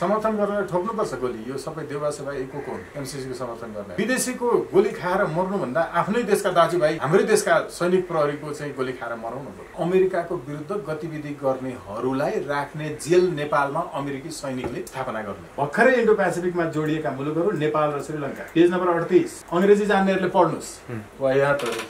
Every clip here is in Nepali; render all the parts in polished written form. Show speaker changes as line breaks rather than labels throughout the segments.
समर्थन गरेर ठोक्नुपर्छ गोली। यो सबै देउवा सेवा एको को एमसीसी को समर्थन गर्ने। विदेशीको गोली खाएर मर्नुभन्दा आफ्नै देशका दाजुभाइ हाम्रै देशका सैनिक प्रहरीको चाहिँ गोली खाएर मराउनु पर्यो। अमेरिकाको विरुद्ध गतिविधि गर्नेहरूलाई राख्ने जेल नेपालमा अमेरिकी सैनिकले स्थापना गर्ने। भर्खरै इन्डो पेसिफिकमा जोडिएका मुलुकहरू नेपाल र श्रीलङ्का। पेज नम्बर 38 अंग्रेजी जान्नेहरूले पढ्नुस्। वायातहरु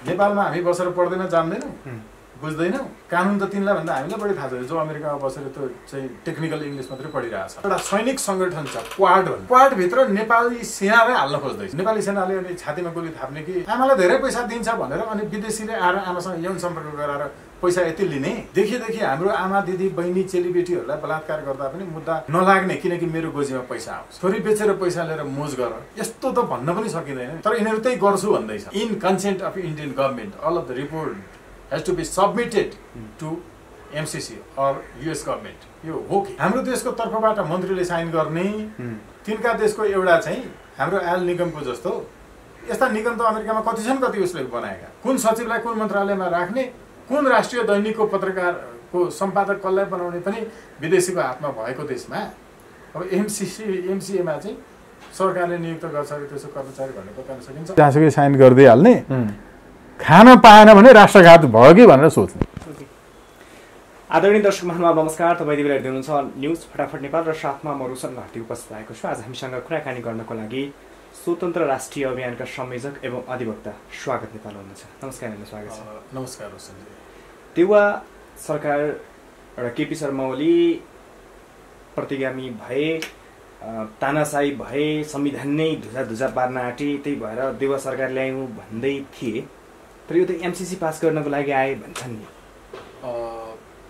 नेपालमा हामी बसेर पढ्दैन जान्दैनौँ बुझ्दैनौँ। कानुन त तिनलाई भन्दा हामीलाई बढी थाहा छ। जो अमेरिकामा बसेर त्यो चाहिँ टेक्निकल इङ्ग्लिस मात्रै पढिरहेछ। एउटा सैनिक संगठन छ क्वाड भन्ने। क्वाड भित्र नेपाली सेनालाई हाल्न खोज्दैछ। नेपाली सेनाले अनि छातीमा गोली थाप्ने कि आमालाई धेरै पैसा दिन्छ भनेर अनि विदेशीले आएर आमासँग यौन सम्पर्क गराएर पैसा यति लिने। देखि हाम्रो आमा दिदी बहिनी चेलीबेटीहरूलाई बलात्कार गर्दा पनि मुद्दा नलाग्ने किनकि मेरो गोजीमा पैसा आउँछ। छोरी बेचेर पैसा लिएर मोज गर यस्तो त भन्न पनि सकिँदैन। तर यिनीहरू त्यही गर्छु भन्दैछ। In consent of Indian government all of the report has to be submitted to MCC or US government। यो हो कि हाम्रो देशको तर्फबाट मन्त्रीले साइन गर्ने। तिनका देशको एउटा चाहिँ हाम्रो आयल निगमको जस्तो यस्ता निगम त अमेरिकामा कति छन् कति उसले बनाएका। कुन सचिवलाई कुन मन्त्रालयमा राख्ने कुन राष्ट्रिय दैनिकको पत्रकारको सम्पादक कसलाई बनाउने पनि विदेशीको हातमा भएको देशमा अब एमसीएमा चाहिँ सरकारले नियुक्त गर्छ त्यसो कर्मचारी भन्ने बताउन सकिन्छ। जहाँसुकै साइन गर्दै हाल्ने खान पाएन भने राष्ट्रघात भयो कि भनेर सोच्ने।
आदरणीय दर्शक महानुभाव नमस्कार। तपाईँ यति बेला हेर्दै हुनुहुन्छ न्युज फटाफट नेपाल र साथमा म रोशन घाटी उपस्थित भएको छु। आज हामीसँग कुराकानी गर्नको लागि स्वतन्त्र राष्ट्रिय अभियानका संयोजक एवं अधिवक्ता स्वागत नेपाल हुनुहुन्छ। नमस्कार यहाँलाई स्वागत छ।
नमस्कार रोशनजी।
देउवा सरकार एउटा केपी शर्मा ओली प्रतिगामी भए तानाशाही भए संविधान नै धुजा पार्न आँटे त्यही भएर देउवा सरकार ल्यायौँ भन्दै थिए। तर यो त एमसीसी पास गर्नको लागि आए भन्छन् नि।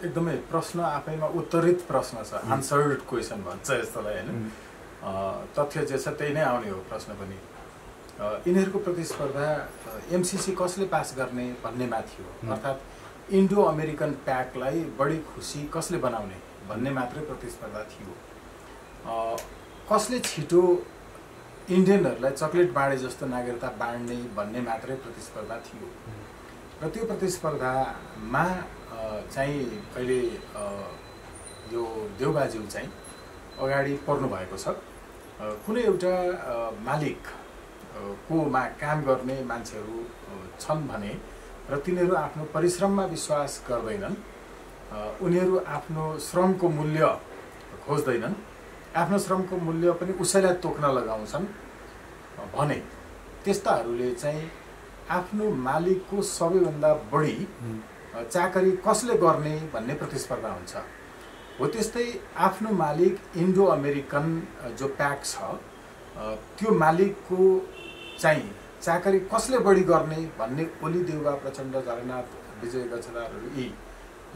एकदमै प्रश्न आफैमा उत्तरित प्रश्न छ। आन्सर्ड क्वेसन भन्छ यस्तोलाई होइन। तथ्य जे छ त्यही नै आउने हो प्रश्न पनि। यिनीहरूको प्रतिस्पर्धा एमसीसी कसले पास गर्ने भन्नेमा थियो। अर्थात् इन्डो अमेरिकन प्याकलाई बढी खुसी कसले बनाउने भन्ने मात्रै प्रतिस्पर्धा थियो। कसले छिटो इन्डियनहरूलाई चक्लेट बाँडे जस्तो नागरिकता बाँड्ने भन्ने मात्रै प्रतिस्पर्धा थियो। र त्यो प्रतिस्पर्धामा चाहिँ अहिले यो देउबाज्यू चाहिँ अगाडि पर्नु भएको छ। कुनै एउटा मालिक कोमा काम गर्ने मान्छेहरू छन् भने र तिनीहरू आफ्नो परिश्रममा विश्वास गर्दैनन्। उनीहरू आफ्नो श्रमको मूल्य खोज्दैनन्। आफ्नो श्रमको मूल्य पनि उसैलाई तोक्न लगाउँछन् भने त्यस्ताहरूले चाहिँ आफ्नो मालिकको सबैभन्दा बढी चाकरी कसले गर्ने भन्ने प्रतिस्पर्धा हुन्छ। हो त्यस्तै आफ्नो मालिक इन्डो अमेरिकन जो प्याक छ त्यो मालिकको चाहिँ चाकरी कसले बढी गर्ने भन्ने ओली देउवा प्रचण्ड झलनाथ विजय गच्छदारहरू यी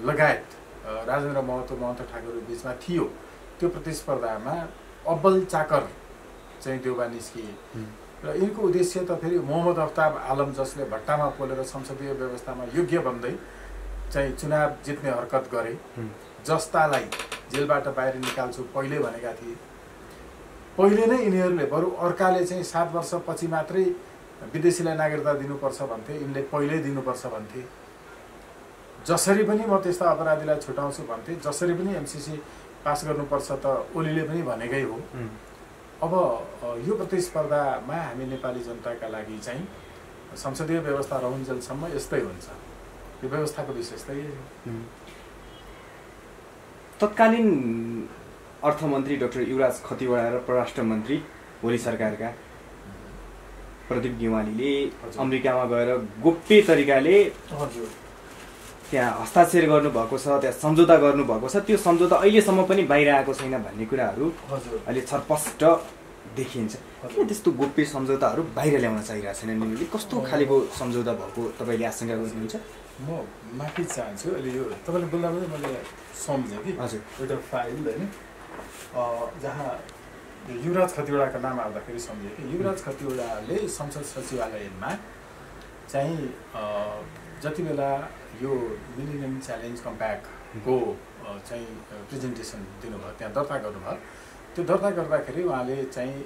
लगायत राजेन्द्र महतो ठाकुरको बिचमा थियो। त्यो प्रतिस्पर्धामा अब्बल चाकर चाहिँ देउवा निस्किए र यिनको उद्देश्य त फेरि मोहम्मद अफ्ताब आलम जसले भट्टामा पोलेर संसदीय व्यवस्थामा योग्य बन्दै चाहिँ चुनाव जित्ने हरकत गरे जस्तालाई जेलबाट बाहिर निकाल्छु पहिले भनेका थिए। पहिले नै यिनीहरूले बरु अर्काले चाहिँ 7 वर्षपछि मात्रै विदेशीलाई नागरिकता दिनुपर्छ भन्थे। यिनले पहिल्यै दिनुपर्छ भन्थे। जसरी पनि म त्यस्ता अपराधीलाई छुटाउँछु भन्थे। जसरी पनि एमसीसी पास गर्नुपर्छ त ओलीले पनि भनेकै हो। अब यो प्रतिस्पर्धामा हामी नेपाली जनताका लागि चाहिँ संसदीय व्यवस्था रहन्जेलसम्म यस्तै हुन्छ। यो व्यवस्थाको विशेषता यही हो।
तत्कालीन अर्थमन्त्री डाक्टर युवराज खतिवडा र परराष्ट्र मन्त्री ओली सरकारका प्रदीप गेवालीले अमेरिकामा गएर गोप्य तरिकाले त्यहाँ हस्ताक्षर गर्नुभएको छ, त्यहाँ सम्झौता गर्नुभएको छ। त्यो सम्झौता अहिलेसम्म पनि बाहिर आएको छैन भन्ने कुराहरू अहिले छरपष्ट देखिन्छ। किन त्यस्तो गोप्य सम्झौताहरू बाहिर ल्याउन चाहिरहेको छैन? यिनीहरूले कस्तो खालेको सम्झौता भएको तपाईँले आशंका गर्नुहुन्छ?
म माफी चाहन्छु। अहिले यो तपाईँले बोल्दा पनि मैले सम्झेँ कि
हजुर
एउटा फाइल होइन जहाँ युवराज खतिवडाको नाम आउँदाखेरि सम्झेँ कि युवराज खतिवडाले संसद सचिवालयमा चाहिँ जति बेला यो मिलेनियम च्यालेन्ज कम्प्याक्टको चाहिँ प्रेजेन्टेसन दिनुभयो त्यहाँ दर्ता गर्नुभयो। त्यो दर्ता गर्दाखेरि उहाँले चाहिँ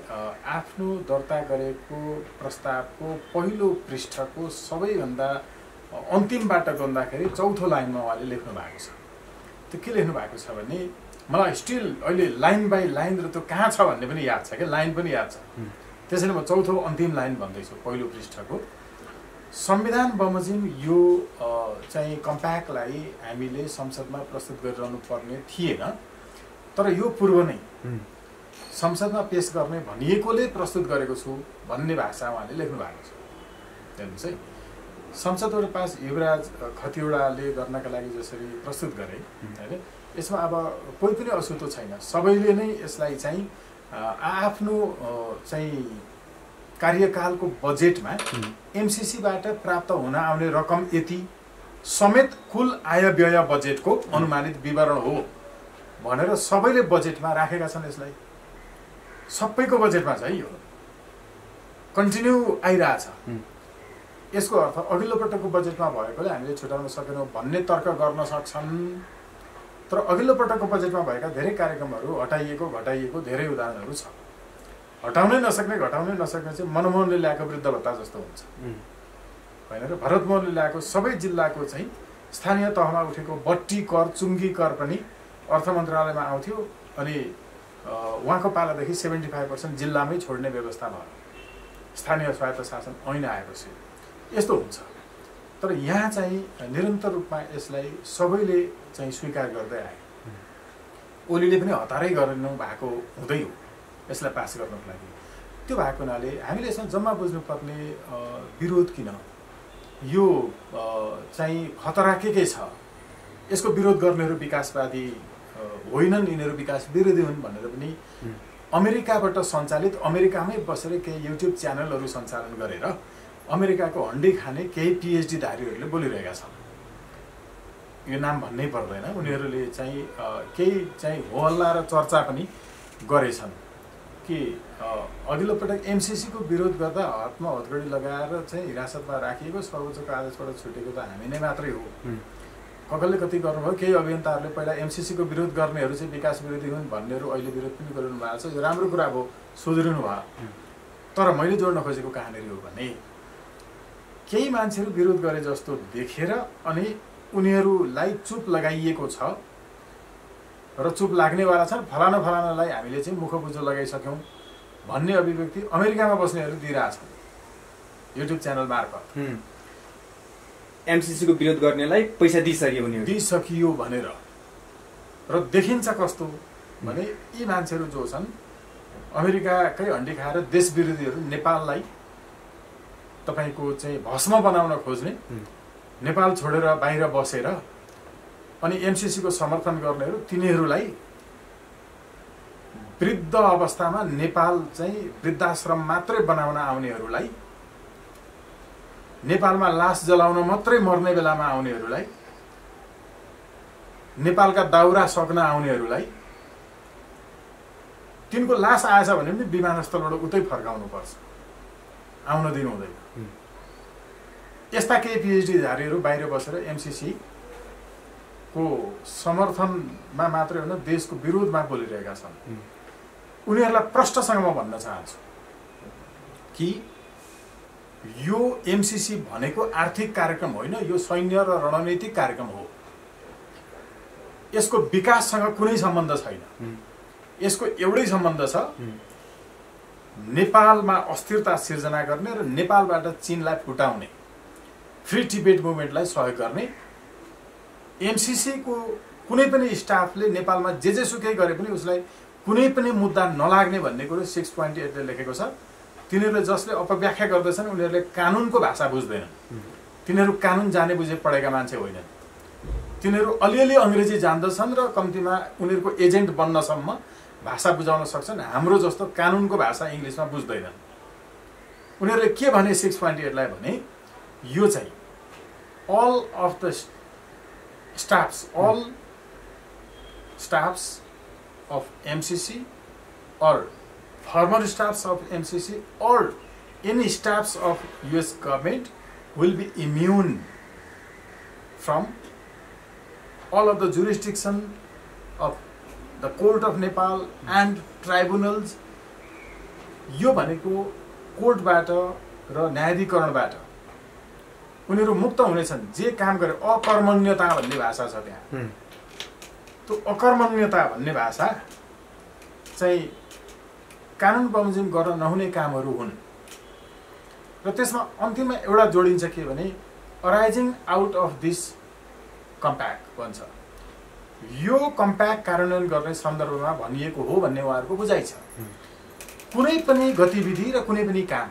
आफ्नो दर्ता गरेको प्रस्तावको पहिलो पृष्ठको सबैभन्दा अन्तिमबाट गर्दाखेरि चौथो लाइनमा उहाँले लेख्नु भएको छ। त्यो के लेख्नु भएको छ भने मलाई स्टिल अहिले लाइन बाई लाइन र त्यो कहाँ छ भन्ने पनि याद छ क्या, लाइन पनि याद छ। त्यसैले म चौथो अन्तिम लाइन भन्दैछु पहिलो पृष्ठको। संविधान बमोजिम यो चाहिँ कम्प्याक्टलाई हामीले संसदमा प्रस्तुत गरिरहनु पर्ने थिएन, तर यो पूर्व नै संसदमा पेश गर्ने भनिएकोले प्रस्तुत गरेको छु भन्ने भाषा उहाँले लेख्नु भएको छ। हेर्नुहोस् है, संसदबाट पास युवराज खतिवडाले गर्नका लागि जसरी प्रस्तुत गरे होइन, यसमा अब कोही पनि अछुतो छैन। सबैले नै यसलाई चाहिँ आफ्नो चाहिँ कार्यकालको बजेटमा एमसिसीबाट प्राप्त हुन आउने रकम यति समेत कुल आय व्यय बजेटको अनुमानित विवरण हो भनेर सबैले बजेटमा राखेका छन्। यसलाई सबैको बजेटमा छ है, यो कन्टिन्यू आइरहेछ। यसको अर्थ अघिल्लो पटकको बजेटमा भएकोले हामीले छुटाउन सकेनौँ भन्ने तर्क गर्न सक्छन्, तर अघिल्लो पटकको बजेटमा भएका धेरै कार्यक्रमहरू हटाइएको घटाइएको धेरै उदाहरणहरू छ। हटाउनै नसक्ने घटाउनै नसक्ने चाहिँ मनमोहनले ल्याएको वृद्ध भत्ता जस्तो हुन्छ होइन र भरतमोहनले ल्याएको सबै जिल्लाको चाहिँ स्थानीय तहमा उठेको बट्टी कर चुङ्गी कर पनि अर्थ मन्त्रालयमा आउँथ्यो अनि उहाँको पालादेखि 75% जिल्लामै छोड्ने व्यवस्था भयो स्थानीय स्वायत्त शासन ऐन आएपछि। यस्तो हुन्छ, तर यहाँ चाहिँ निरन्तर रूपमा यसलाई सबैले चाहिँ स्वीकार गर्दै आए। ओलीले पनि हतारै गर्नु भएको हुँदै हो यसलाई पास गर्नको लागि। त्यो भएको हुनाले हामीले यसमा जम्मा बुझ्नुपर्ने विरोध किन, यो चाहिँ खतरा के छ, यसको विरोध गर्नेहरू विकासवादी होइनन्, यिनीहरू विकास विरोधी हुन् भनेर पनि अमेरिकाबाट सञ्चालित अमेरिकामै बसेर केही युट्युब च्यानलहरू सञ्चालन गरेर अमेरिकाको हन्डी खाने केही पिएचडी धारीहरूले बोलिरहेका छन्। यो नाम भन्नै पर्दैन, उनीहरूले चाहिँ केही चाहिँ होहल्ला र चर्चा पनि गरेछन् कि अघिल्लो पटक एमसिसीको विरोध गर्दा हातमा हतगडी लगाएर चाहिँ हिरासतमा राखिएको सर्वोच्चको आदेशबाट छुटेको त हामी नै मात्रै हो। कसले कति गर्नुभयो, केही अभियन्ताहरूले पहिला एमसिसीको विरोध गर्नेहरू चाहिँ विकास विरोधी हुन् भन्नेहरू अहिले विरोध पनि गरिनु भएको छ। यो राम्रो कुरा हो, सुध्रिनु भयो। तर मैले जोड्न खोजेको कहाँनिर हो भने केही मान्छेहरू विरोध गरे जस्तो देखेर अनि उनीहरूलाई चुप लगाइएको छ र चुप लाग्नेवाला छन्, फलाना फलानालाई हामीले चाहिँ मुखबुझो लगाइसक्यौँ भन्ने अभिव्यक्ति अमेरिकामा बस्नेहरू दिइरहेछन् युट्युब च्यानल मार्फत।
एमसिसीको विरोध गर्नेलाई पैसा दिइसकियो
भनेर र देखिन्छ कस्तो भने यी मान्छेहरू जो छन् अमेरिकाकै हन्डी खाएर देश विरोधीहरू नेपाललाई तपाईँको चाहिँ भस्म बनाउन खोज्ने, नेपाल छोडेर बाहिर बसेर अनि एमसिसीको समर्थन गर्नेहरू तिनीहरूलाई वृद्ध अवस्थामा नेपाल चाहिँ वृद्धाश्रम मात्रै बनाउन आउनेहरूलाई, नेपालमा लास जलाउन मात्रै मर्ने बेलामा आउनेहरूलाई, नेपालका दाउरा सक्न आउनेहरूलाई तिनको लास आएछ भने पनि विमानस्थलबाट उतै फर्काउनु पर्छ, आउन दिनु हुँदैन। यस्ता केही पिएचडी धारीहरू बाहिर बसेर एमसिसी को समर्थनमा मात्रै होइन देशको विरोधमा बोलिरहेका छन्। उनीहरूलाई प्रश्नसँग म भन्न चाहन्छु कि यो एमसिसी भनेको आर्थिक कार्यक्रम होइन, यो सैन्य र रणनीतिक कार्यक्रम हो। यसको विकाससँग कुनै सम्बन्ध छैन। यसको एउटै सम्बन्ध छ, नेपालमा अस्थिरता सिर्जना गर्ने र नेपालबाट चीनलाई फुटाउने, फ्री टिबेट मुभमेन्टलाई सहयोग गर्ने। एमसिसी को कुनै पनि स्टाफले नेपालमा जे सुकै गरे पनि उसलाई कुनै पनि मुद्दा नलाग्ने भन्ने कुरो 6.8 ले लेखेको छ। तिनीहरूले जसले अपव्याख्या गर्दैछन् उनीहरूले कानुनको भाषा बुझ्दैनन्, तिनीहरू कानुन जाने बुझे पढेका मान्छे होइनन्। तिनीहरू अलिअलि अङ्ग्रेजी जान्दछन् र कम्तीमा उनीहरूको एजेन्ट बन्नसम्म भाषा बुझाउन सक्छन्, हाम्रो जस्तो कानुनको भाषा इङ्ग्लिसमा बुझ्दैनन्। उनीहरूले के भने 6.8 लाई भने यो चाहिँ all staffs of MCC or former staffs of MCC or any staffs of US government will be immune from all of the jurisdiction of the court of Nepal and tribunals। यो भनेको कोर्टबाट र न्यायाधिकरणबाट उनीहरू मुक्त हुनेछन्। जे काम गरे अकर्मण्यता भन्ने भाषा छ त्यहाँ। त्यो अकर्मण्यता भन्ने भाषा चाहिँ कानुन बमोजिम गर्न नहुने कामहरू हुन् र त्यसमा अन्तिममा एउटा जोडिन्छ के भने अराइजिङ आउट अफ दिस कम्प्याक्ट भन्छ। यो कम्प्याक्ट कार्यान्वयन गर्ने सन्दर्भमा भनिएको हो भन्ने उहाँहरूको बुझाइ छ। कुनै पनि गतिविधि र कुनै पनि काम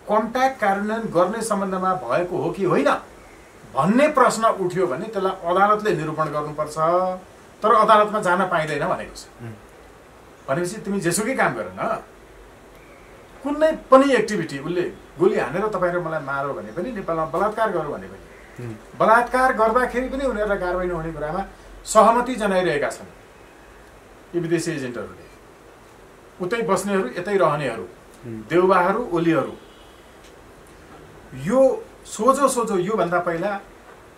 कम्प्याक्ट कार्यान्वयन गर्ने सम्बन्धमा भएको हो कि होइन भन्ने प्रश्न उठ्यो भने त्यसलाई अदालतले निरूपण गर्नुपर्छ, तर अदालतमा जान पाइँदैन भनेको छ। भनेपछि तिमी जेसुकै काम गर न, कुनै पनि एक्टिभिटी उसले गोली हानेर तपाईँ र मलाई मारो भने पनि, नेपालमा बलात्कार गरौँ भने पनि, बलात्कार गर्दाखेरि पनि उनीहरूलाई कारवाही नहुने कुरामा सहमति जनाइरहेका छन् यी विदेशी एजेन्टहरूले। उतै बस्नेहरू यतै रहनेहरू, देउबाहरू ओलीहरू। यो सोझो योभन्दा पहिला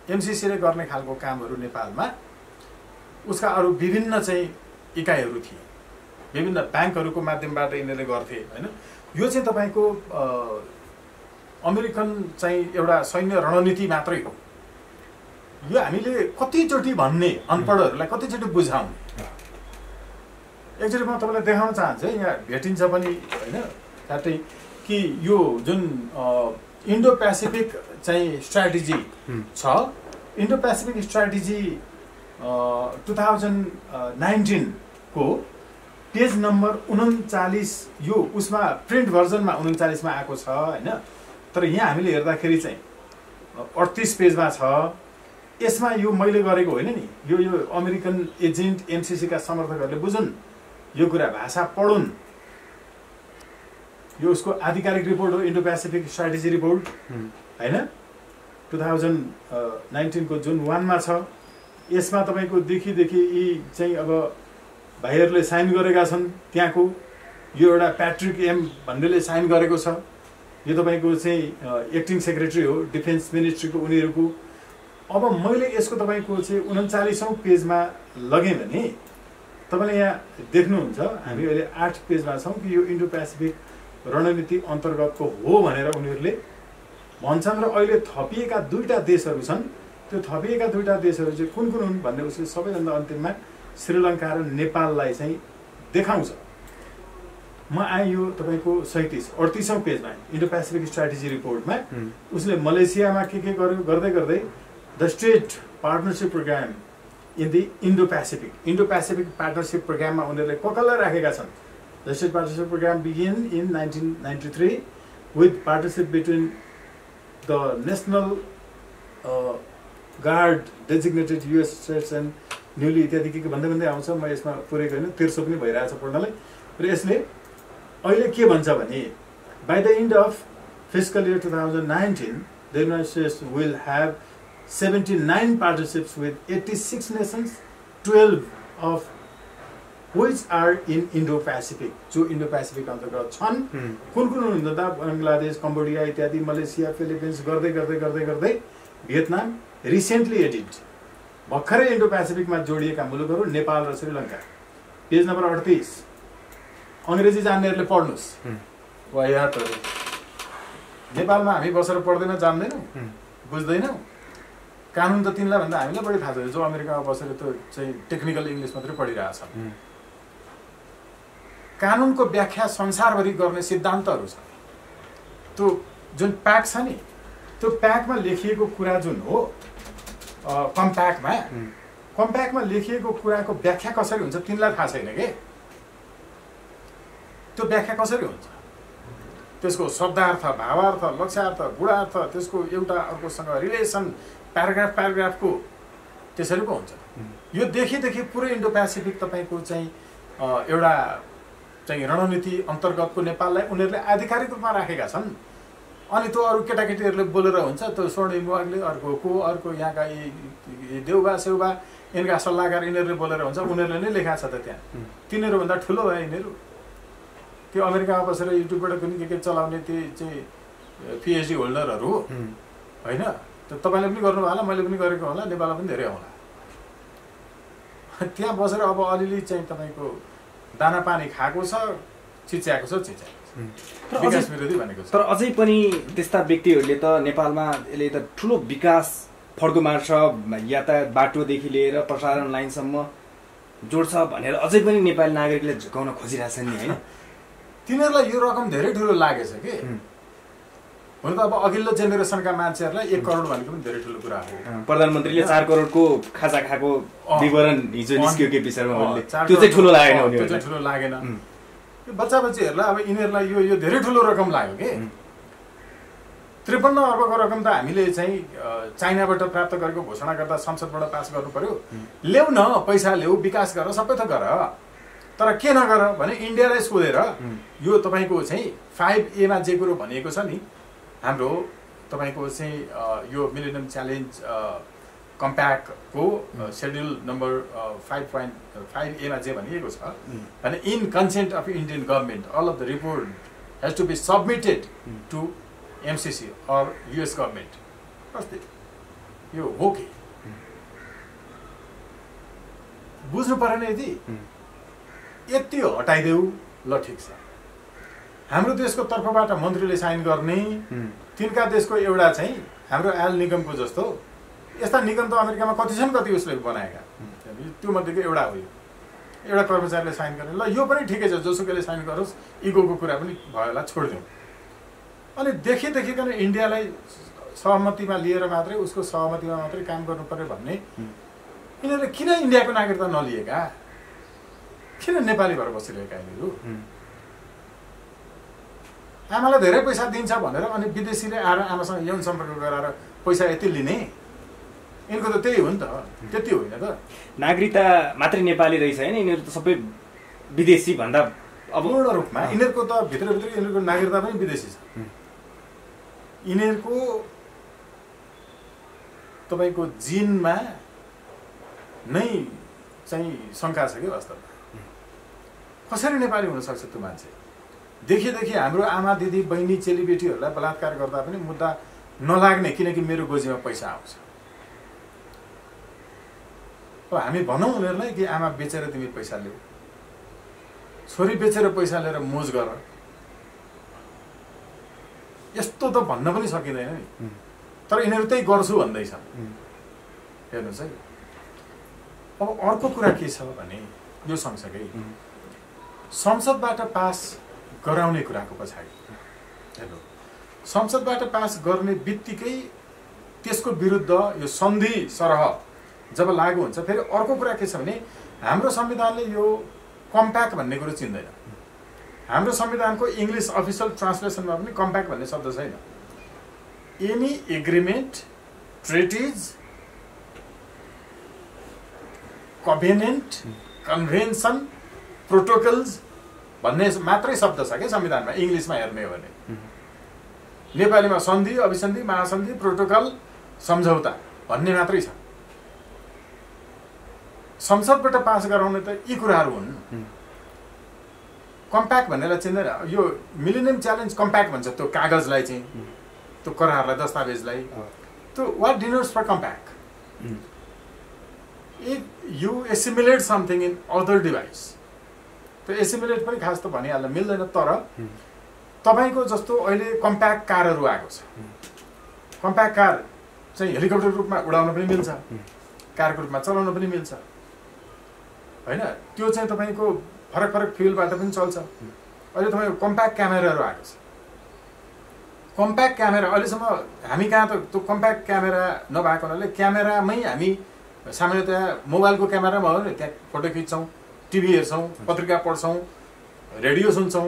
एमसिसीले गर्ने खालको कामहरू नेपालमा उसका अरू विभिन्न चाहिँ इकाइहरू थिए, विभिन्न ब्याङ्कहरूको माध्यमबाट यिनीहरूले गर्थे होइन। यो चाहिँ तपाईँको अमेरिकन चाहिँ एउटा सैन्य रणनीति मात्रै हो। यो हामीले कतिचोटि भन्ने, अनपढहरूलाई कतिचोटि बुझाउने। एकचोटि म तपाईँलाई देखाउन चाहन्छु है, यहाँ भेटिन्छ पनि होइन साथै कि यो जुन इन्डो पेसिफिक चाहिँ स्ट्राटेजी छ, इन्डो पेसिफिक स्ट्राटेजी 2019 को पेज नम्बर 39 यो उसमा प्रिन्ट भर्जनमा 39 मा आएको छ होइन। तर यहाँ हामीले हेर्दाखेरि चाहिँ 38 पेजमा छ। यसमा यो मैले गरेको होइन नि, यो अमेरिकन एजेन्ट एमसिसी का समर्थकहरूले बुझुन्, यो कुरा भाषा पढुन्। यो उसको आधिकारिक रिपोर्ट हो, इन्डो पेसिफिक स्ट्राटेजी रिपोर्ट होइन, 2019 को जुन 1 मा छ। यसमा तपाईँको देखि यी चाहिँ अब भाइहरूले साइन गरेका छन् त्यहाँको। यो एउटा प्याट्रिक एम भन्नेले साइन गरेको छ। यो तपाईँको चाहिँ एक्टिङ सेक्रेटरी हो डिफेन्स मिनिस्ट्रीको उनीहरूको। अब मैले यसको तपाईँको चाहिँ 39औं पेजमा लगेँ भने तपाईँले यहाँ देख्नुहुन्छ हामी अहिले 8 पेजमा छौँ कि यो इन्डो पेसिफिक रणनीति अन्तर्गतको हो भनेर उनीहरूले भन्छन्। र अहिले थपिएका 2टा देशहरू छन्। त्यो थपिएका 2टा देशहरू चाहिँ कुन कुन हुन् भन्ने उसले सबैभन्दा अन्तिममा श्रीलङ्का र नेपाललाई चाहिँ देखाउँछ। म आएँ यो तपाईँको 38औं पेजमा इन्डो पेसिफिक स्ट्राटेजी रिपोर्टमा उसले मलेसियामा के गर्यो गर्दै गर्दै the state partnership program in the Indo Pacific partnership प्रोग्राममा उनीहरूले कसलाई राखेका छन्। The state partnership program begin in 1993 with partnership between the national guard designated US states and newly इत्यादि के भन्दै आउँछ। म यसमा पुरेको होइन, 1300 पनि भइरहेछ पढ्नलाई। र यसले अहिले के भन्छ भने by the end of fiscal year 2019 the United States will have 79 partnerships with 86 nations, 12 of which are in Indo-Pacific, जो Indo-Pacific अन्तर्गत छन्। कुन हुनुहुन्छ त बङ्गलादेश, कम्बोडिया इत्यादि, मलेसिया, फिलिपिन्स गर्दै भियतनाम रिसेन्टली एडिड भर्खरै Indo-Pacificमा जोडिएका मुलुकहरू नेपाल र श्रीलङ्का। पेज नम्बर 38 अङ्ग्रेजी जान्नेहरूले पढ्नुस्। वायातहरु नेपालमा हामी बसेर पढ्दैन, जान्दैनौँ, बुझ्दैनौँ। कानुन त तिनलाई भन्दा हामीलाई बढी थाहा छ, जो अमेरिकामा बसेर त्यो चाहिँ टेक्निकल इङ्ग्लिस मात्रै पढिरहेछन्। कानुनको व्याख्या संसारभरि गर्ने सिद्धान्तहरू छ। त्यो जुन प्याक्ट छ नि, त्यो प्याक्टमा लेखिएको कुरा जुन हो, कम्प्याक्टमा लेखिएको कुराको व्याख्या कसरी हुन्छ तिनलाई थाहा छैन के। त्यो व्याख्या कसरी हुन्छ, त्यसको शब्दार्थ, भावार्थ, लक्ष्यार्थ, गुणार्थ, त्यसको एउटा अर्कोसँग रिलेसन, प्याराग्राफको त्यसरी पो हुन्छ। यो देखि पुरै इन्डो पेसिफिक तपाईँको चाहिँ एउटा चाहिँ रणनीति अन्तर्गतको नेपाललाई उनीहरूले आधिकारिक रूपमा राखेका छन्। अनि त्यो अरू केटाकेटीहरूले बोलेर हुन्छ, त्यो स्वर्णिम विभागले, अर्को यहाँका यी देउबा सेउबा यिनका सल्लाहकार यिनीहरूले बोलेर हुन्छ। उनीहरूले नै लेखा छ त त्यहाँ। तिनीहरूभन्दा ठुलो भयो यिनीहरू। त्यो अमेरिकामा बसेर युट्युबबाट पनि के चलाउने त्यो चाहिँ पिएचडी होल्डरहरू होइन। त्यो तपाईँले पनि गर्नुभयो होला, मैले पनि गरेको होला, नेपालमा पनि धेरै होला। त्यहाँ बसेर अब अलिअलि चाहिँ तपाईँको दाना पानी खाएको छ, चिच्याएको छ। विकास विरोधी भनेको छ।
तर अझै पनि त्यस्ता व्यक्तिहरूले त नेपालमा यसले त ठुलो विकास फड्को मार्छ, यातायात बाटोदेखि लिएर प्रसारण लाइनसम्म जोड्छ भनेर अझै पनि नेपाली नागरिकले झुकाउन खोजिरहेछन् नि हैन।
तिनीहरूलाई यो रकम धेरै ठुलो लागेछ कि हुन त अब अघिल्लो जेनेरेसनका मान्छेहरूलाई 1 करोड भनेको पनि धेरै ठुलो कुरा हो।
प्रधानमन्त्रीले 4 करोडको खाजा खाएको विवरण हिजो निस्क्यो केपी शर्मा ओलीले, त्यो चाहिँ ठुलो लागेन उनीहरूलाई,
त्यो चाहिँ ठुलो लागेन। यो बच्चा बच्चीहरूलाई अब यिनीहरूलाई यो धेरै ठुलो रकम लाग्यो के। 53 अर्बको रकम त हामीले चाहिँ चाइनाबाट प्राप्त गरेको घोषणा गर्दा संसदबाट पास गर्नु पर्यो। ल्याउ न, पैसा ल्याउ, विकास गर, सबै थोक गर, तर के नगर भने इन्डियालाई सोधेर यो तपाईँको चाहिँ 5A मा जे कुरो भनिएको छ नि हाम्रो तपाईँको चाहिँ यो मिलेनियम च्यालेन्ज कम्प्याक्टको सेड्युल नम्बर 5.5A मा जे भनिएको छ भने in consent of Indian government all of the report has to be submitted to MCC or US government. कस्तै यो हो कि बुझ्नु परेन। यति हटाइदेऊ ल ठिक छ, हाम्रो देशको तर्फबाट मन्त्रीले साइन गर्ने, तिनका देशको एउटा चाहिँ हाम्रो एल निगमको जस्तो यस्ता निगम त अमेरिकामा कति छन्, कति उसले बनाएका, त्यो मध्येको एउटा हो। एउटा कर्मचारीले साइन गर्ने, ल यो पनि ठिकै छ, जोसुकैले साइन गरोस्, इगोको कुरा पनि भयो होला, छोडिदिउँ। अनि देखिकन इन्डियालाई सहमतिमा लिएर मात्रै उसको सहमतिमा मात्रै काम गर्नु पर्यो भन्ने यिनीहरूले किन इन्डियाको नागरिकता नलिएका, किन नेपाली भएर बसिरहेका यिनीहरू? आमालाई धेरै पैसा दिन्छ भनेर अनि विदेशीले आएर आमासँग यौन सम्पर्क गराएर पैसा यति लिने, यिनको त त्यही हो नि त, त्यति होइन त।
नागरिकता मात्रै नेपाली रहेछ हैन, यिनीहरू त सबै विदेशी भन्दा अब
पूर्ण रूपमा यिनीहरूको त भित्रभित्र यिनीहरूको नागरिकता पनि विदेशी छ। यिनीहरूको तपाईँको जिनमा नै चाहिँ शङ्का छ कि वास्तवमा कसरी नेपाली हुनसक्छ त्यो मान्छे। देखि हाम्रो आमा दिदी बहिनी चेलीबेटीहरूलाई बलात्कार गर्दा पनि मुद्दा नलाग्ने, किनकि मेरो गोजीमा पैसा आउँछ। अब हामी भनौँ उनीहरूलाई कि आमा बेचेर तिमी पैसा ल्याऊ, छोरी बेचेर पैसा लिएर मोज गर, यस्तो त भन्न पनि सकिँदैन नि। तर यिनीहरू त्यही गर्छु भन्दैछन्। हेर्नुहोस् है, अब अर्को कुरा के छ भने यो सँगसँगै संसदबाट पास गराउने कुराको पछाडि हेर्नु, संसदबाट पास गर्ने बित्तिकै त्यसको विरुद्ध यो सन्धि सरह जब लागू हुन्छ, फेरि अर्को कुरा के छ भने हाम्रो संविधानले यो कम्प्याक्ट भन्ने कुरो चिन्दैन। हाम्रो संविधानको इङ्ग्लिस अफिसियल ट्रान्सलेसनमा पनि कम्प्याक्ट भन्ने शब्द छैन। Any agreement, treaties, कभेनेन्ट, convention, protocols भन्ने मात्रै शब्द छ क्या संविधानमा। इङ्ग्लिसमा हेर्ने हो भने नेपालीमा सन्धि, अभिसन्धि, महासन्धि, प्रोटोकल, सम्झौता भन्ने मात्रै छ। संसदबाट पास गराउने त यी कुराहरू हुन्। कम्प्याक्ट भन्नेलाई चिन्दैन। यो मिलेनियम च्यालेन्ज कम्प्याक्ट भन्छ त्यो कागजलाई चाहिँ, त्यो करारलाई, दस्तावेजलाई। त्यो what denotes for compact? If you assimilate something in other device, त्यो एसिमुलेट पनि खास त भनिहाल्न मिल्दैन। तर तपाईँको जस्तो अहिले कम्प्याक्ट कारहरू आएको छ। कम्प्याक्ट कार चाहिँ हेलिकप्टरको रूपमा उडाउन पनि मिल्छ, कारको रूपमा चलाउन पनि मिल्छ होइन। त्यो चाहिँ तपाईँको फरक फरक फ्युलबाट पनि चल्छ। अहिले तपाईँको कम्प्याक्ट क्यामेराहरू आएको छ। कम्प्याक्ट क्यामेरा अहिलेसम्म हामी कहाँ त त्यो कम्प्याक्ट क्यामेरा नभएको हुनाले क्यामेरामै हामी सामान्यतया मोबाइलको क्यामेरामा हो नि, त्यहाँ फोटो खिच्छौँ, टिभी हेर्छौँ, पत्रिका पढ्छौँ, रेडियो सुन्छौँ।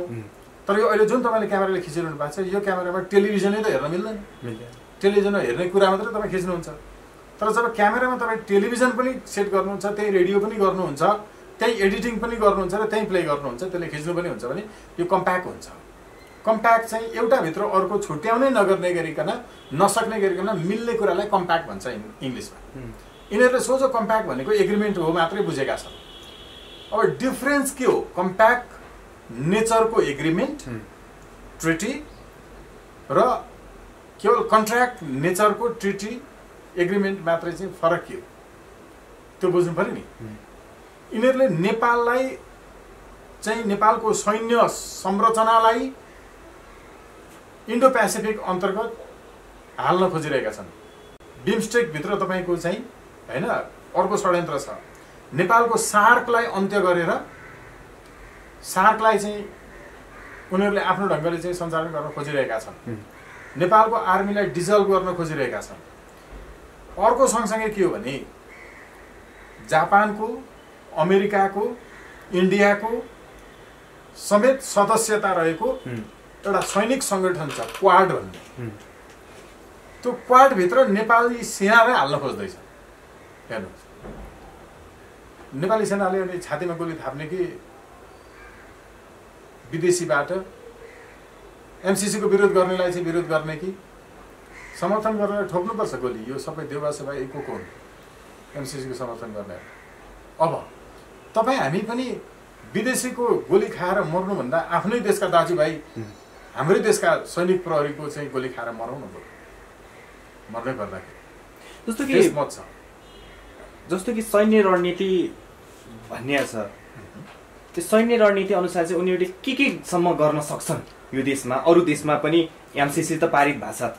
तर यो अहिले जुन तपाईँले क्यामेराले खिचिरहनु भएको छ, यो क्यामेरामा टेलिभिजनै त हेर्न मिल्दैन। टेलिभिजनमा हेर्ने कुरा मात्रै तपाईँ खिच्नुहुन्छ। तर जब क्यामेरामा तपाईँ टेलिभिजन पनि सेट गर्नुहुन्छ, त्यही रेडियो पनि गर्नुहुन्छ, त्यही एडिटिङ पनि गर्नुहुन्छ र त्यही प्ले गर्नुहुन्छ, त्यसले खिच्नु पनि हुन्छ भने यो कम्प्याक्ट हुन्छ। कम्प्याक्ट चाहिँ एउटा भित्र अर्को छुट्याउनै नगर्ने गरिकन, नसक्ने गरिकन मिल्ने कुरालाई कम्प्याक्ट भन्छ इङ्ग्लिसमा। यिनीहरूले सोझो कम्प्याक्ट भनेको एग्रिमेन्ट हो मात्रै बुझेका छन्। अब डिफरेन्स के हो? कम्प्याक्ट नेचरको एग्रिमेन्ट, ट्रिटी र केवल कन्ट्र्याक्ट नेचरको ट्रिटी, एग्रिमेन्ट मात्रै चाहिँ फरक के हो त्यो बुझ्नु पर्यो नि। यिनीहरूले नेपाललाई चाहिँ, नेपालको सैन्य संरचनालाई इन्डो पेसिफिक अन्तर्गत हाल्न खोजिरहेका छन्। बिमस्टेक भित्र तपाईँको चाहिँ होइन अर्को षड्यन्त्र छ। नेपालको सार्कलाई अन्त्य गरेर सार्कलाई चाहिँ उनीहरूले आफ्नो ढङ्गले चाहिँ सञ्चालन गर्न खोजिरहेका छन्। नेपालको आर्मीलाई डिजल्भ गर्न खोजिरहेका छन्। अर्को सँगसँगै के हो भने जापानको, अमेरिकाको, इन्डियाको समेत सदस्यता रहेको एउटा सैनिक सङ्गठन छ क्वाड भन्ने। त्यो क्वाडभित्र नेपाली सेनालाई हाल्न खोज्दैछ। हेर्नुहोस्, नेपाली सेनाले अनि छातीमा गोली थाप्ने कि विदेशीबाट एमसिसीको विरोध गर्नेलाई चाहिँ विरोध गर्ने कि समर्थन गरेर ठोक्नुपर्छ गोली। यो सबै देउबासभा एकको हुन् एमसिसीको समर्थन गर्ने। अब तपाईँ हामी पनि विदेशीको गोली खाएर मर्नुभन्दा आफ्नै देशका दाजुभाइ हाम्रै देशका सैनिक प्रहरीको चाहिँ गोली खाएर मरौँ न मर्नै पर्दाखेरि मत छ।
जस्तो कि सैन्य रणनीति भन्ने छ, त्यो सैन्य रणनीति अनुसार चाहिँ उनीहरूले के सम्म गर्न सक्छन् यो देशमा। अरू देशमा पनि एमसिसी त पारित भएको छ,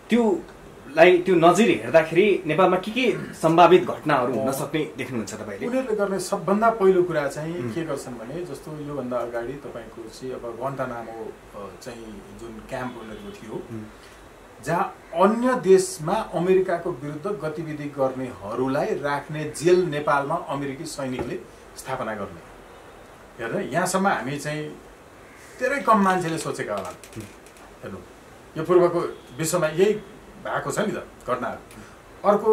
त्यो नजिर हेर्दाखेरि नेपालमा के सम्भावित घटनाहरू हुन सक्ने देख्नुहुन्छ तपाईँले?
उनीहरूले गर्ने सबभन्दा पहिलो कुरा चाहिँ के गर्छन् भने जस्तो योभन्दा अगाडि तपाईँको चाहिँ अब ग्वान्टानामो चाहिँ जुन क्याम्प उनीहरूको थियो जहाँ अन्य देशमा अमेरिकाको विरुद्ध गतिविधि गर्नेहरूलाई राख्ने जेल नेपालमा अमेरिकी सैनिकले स्थापना गर्ने। हेर्नु यहाँसम्म हामी चाहिँ धेरै कम मान्छेले सोचेका होला। हेर्नु यो पूर्वको विश्वमा यही भएको छ नि त घटनाहरू। अर्को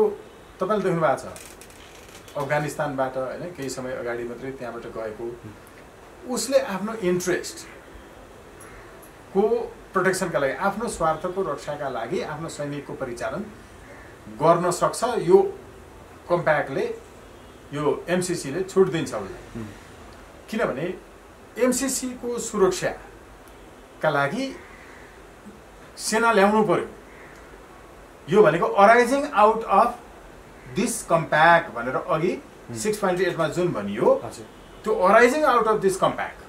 तपाईँले देख्नु भएको छ अफगानिस्तानबाट होइन केही समय अगाडि मात्रै त्यहाँबाट गएको, उसले आफ्नो इन्ट्रेस्टको प्रोटेक्सनका लागि, आफ्नो स्वार्थको रक्षाका लागि आफ्नो सैनिकको परिचालन गर्न सक्छ। यो कम्प्याक्टले, यो एमसिसीले छुट दिन्छ उसलाई। किनभने एमसिसीको सुरक्षाका लागि सेना ल्याउनु पर्यो। यो भनेको arising out of this compact भनेर अघि 6.8 मा जुन भनियो, त्यो arising out of this compact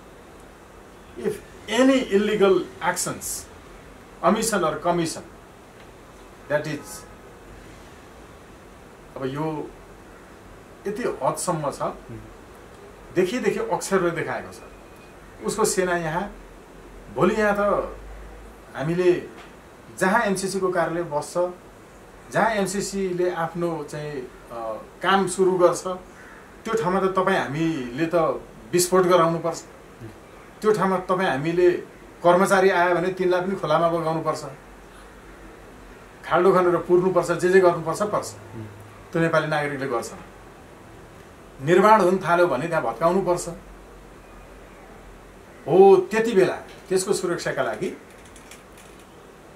if any illegal actions, omission or commission, that is, अब यो यति हदसम्म छ, देखि अक्षरले देखाएको छ। उसको सेना यहाँ भोलि यहाँ त हामीले जहाँ एमसिसीको कार्यालय बस्छ, जहाँ एमसिसीले आफ्नो चाहिँ काम सुरु गर्छ, त्यो ठाउँमा त तपाईँ हामीले त विस्फोट गराउनुपर्छ। त्यो ठाउँमा तपाईँ हामीले कर्मचारी आयो भने तिनलाई पनि खोलामा बगाउनुपर्छ, खाल्डो खनेर पुर्नुपर्छ, जे गर्नुपर्छ पर्छ। त्यो नेपाली नागरिकले गर्छ। निर्माण हुन थाल्यो भने त्यहाँ भत्काउनुपर्छ। हो त्यति बेला त्यसको सुरक्षाका लागि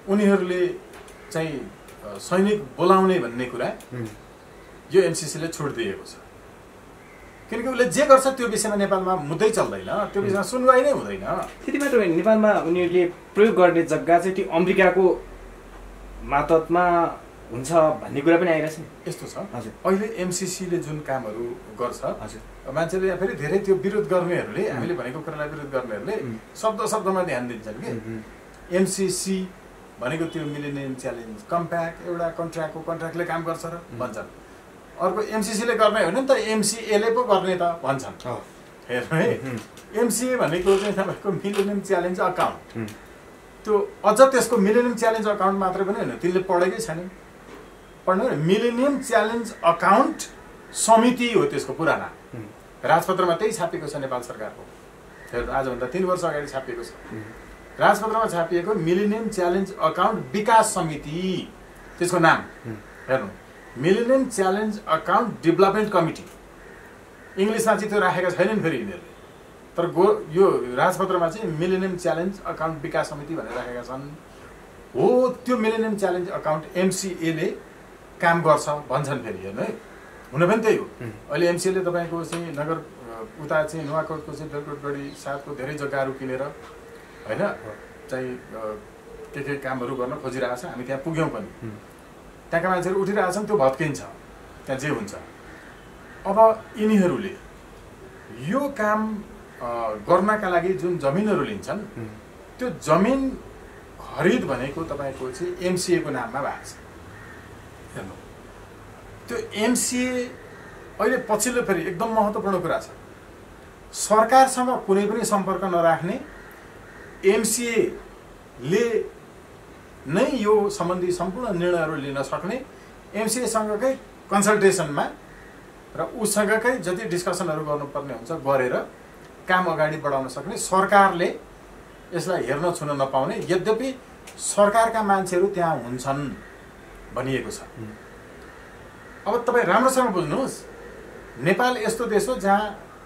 उनीहरूले चाहिँ सैनिक बोलाउने भन्ने कुरा यो एमसिसीले छुट दिएको छ। किनकि उसले जे गर्छ त्यो विषयमा नेपालमा मुद्दै चल्दैन, त्यो विषयमा सुनवाई नै हुँदैन।
त्यति मात्र होइन, नेपालमा उनीहरूले प्रयोग गर्ने जग्गा चाहिँ त्यो अमेरिकाको मातहतमा हुन्छ भन्ने कुरा पनि आइरहेछ नि।
यस्तो छ अहिले एमसिसीले जुन कामहरू गर्छ, मान्छेले या फेरि धेरै त्यो विरोध गर्नेहरूले, हामीले भनेको कुरालाई विरोध गर्नेहरूले शब्दमा ध्यान दिन्छन् कि एमसिसी भनेको त्यो मिलेनियम च्यालेन्ज कम्प्याक्ट एउटा कन्ट्र्याक्टले काम गर्छ र भन्छन्। अर्को एमसिसीले गर्ने होइन नि त, एमसिएले पो गर्ने त भन्छन्। हेर्नु है, एमसिए भनेको चाहिँ तपाईँको मिलेनियम च्यालेन्ज अकाउन्ट। त्यो अझ त्यसको मिलेनियम च्यालेन्ज अकाउन्ट मात्रै पनि होइन, तिनले पढेकै छैन। पढ्नु मिलेनियम च्यालेन्ज अकाउन्ट समिति हो त्यसको पुरा नाम। राजपत्रमा त्यही छापिएको छ नेपाल सरकारको। हेर्नु आजभन्दा 3 वर्ष अगाडि छापिएको छ राजपत्रमा छापिएको मिलेनियम च्यालेन्ज अकाउन्ट विकास समिति त्यसको नाम। हेर्नु millennium challenge account development committee, इङ्ग्लिसमा चाहिँ त्यो राखेका छैनन् फेरि यिनीहरूले, तर यो राजपत्रमा चाहिँ मिलेनियम च्यालेन्ज अकाउन्ट विकास समिति भनेर राखेका छन्। हो त्यो मिलेनियम च्यालेन्ज अकाउन्ट एमसिएले काम गर्छ भन्छन् फेरि। हेर्नु है, हुन पनि त्यही हो। अहिले एमसिएले तपाईँको चाहिँ नगर उता चाहिँ नुवाकोटको चाहिँ बेलकोटगढी साथको धेरै जग्गाहरू किनेर होइन चाहिँ के कामहरू गर्न खोजिरहेको छ। हामी त्यहाँ पुग्यौँ पनि, त्यहाँका मान्छेहरू उठिरहेछन्, त्यो भत्किन्छ, त्यहाँ जे हुन्छ। अब यिनीहरूले यो काम गर्नका लागि जुन जमिनहरू लिन्छन्, त्यो जमिन खरिद भनेको तपाईँको चाहिँ एमसिएको नाममा भएको छ। हेर्नु त्यो एमसिए अहिले पछिल्लो फेरि एकदम महत्त्वपूर्ण कुरा छ, सरकारसँग कुनै पनि सम्पर्क नराख्ने, एमसिएले नै यो सम्बन्धी सम्पूर्ण निर्णयहरू लिन सक्ने, एमसिएसँगकै कन्सल्टेसनमा र उसँगकै जति डिस्कसनहरू गर्नुपर्ने हुन्छ गरेर काम अगाडि बढाउन सक्ने सरकारले यसलाई हेर्न छुन नपाउने, यद्यपि सरकारका मान्छेहरू त्यहाँ हुन्छन् भनिएको छ। अब तपाईँ राम्रोसँग बुझ्नुहोस्, नेपाल यस्तो देश हो जहाँ